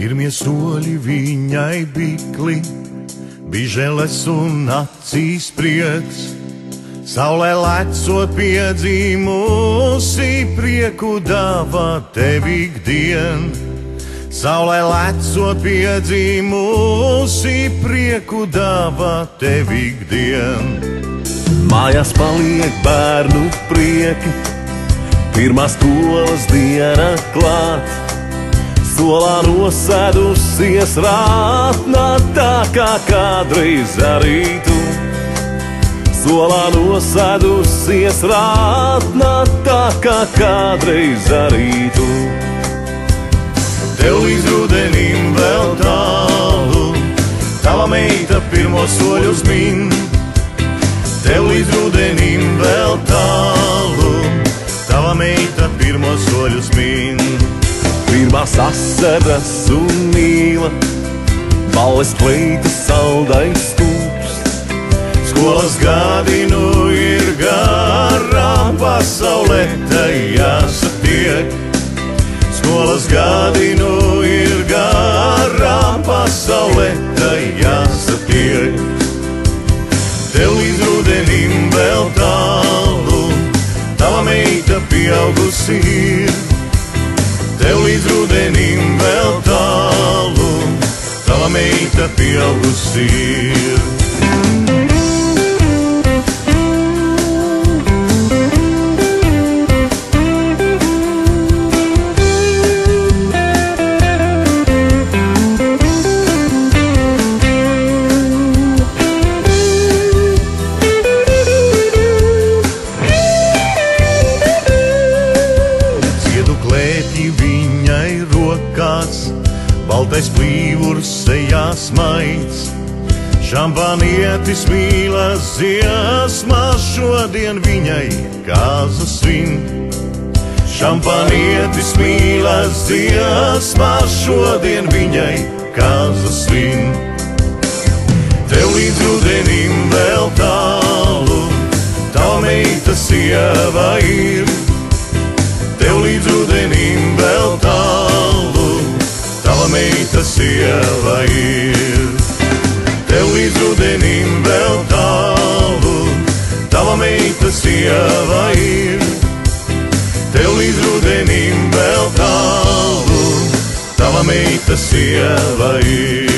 Pirmie soļi viņai bikli, bija žēles un acīs prieks. Saulē lecot piedzīmusi, prieku dāvā tev ikdien. Saulē lecot piedzīmusi, prieku dāvā tev ikdien. Mājās paliek bērnu prieki, pirmā skolas diena klāt. Solā nosēdusies rātnā, tā kā kādreiz arī tu. Solā nosēdusies rātnā, tā kā kādreiz arī tu. Tev līdz rudenim vēl tālu, tava meita pirmos soļus min. Tev līdz rudenim vēl tālu, tava meita pirmos soļus min. Pirmās asaras un mīla, balles kleitas saldais kūps. Skolas gadi nu ir garām, pasaulē tai jāsatiek. Skolas gadi nu ir garām, pasaulē tai jāsatiek. Tev līdz rudenim vēl tālu, tava meita pieaugusi ir. Tev līdz rudenim vēl tālu, tava meita pieaugusi ir. Baltais plīvurs sejās maids, šampanietis mīlas dziesmās, šodien viņai kāzu svin. Šampanietis mīlas dziesmās, šodien viņai kāzu svin. Tev līdz rudenim vēl tālu, tava meita sieva ir. Tev līdz rudenim vēl tālu, tava meita sieva ir. Tev līdz rudenim vēl tālu, tava meita sieva ir. Tev līdz rudenim vēl tālu, tava meita sieva ir.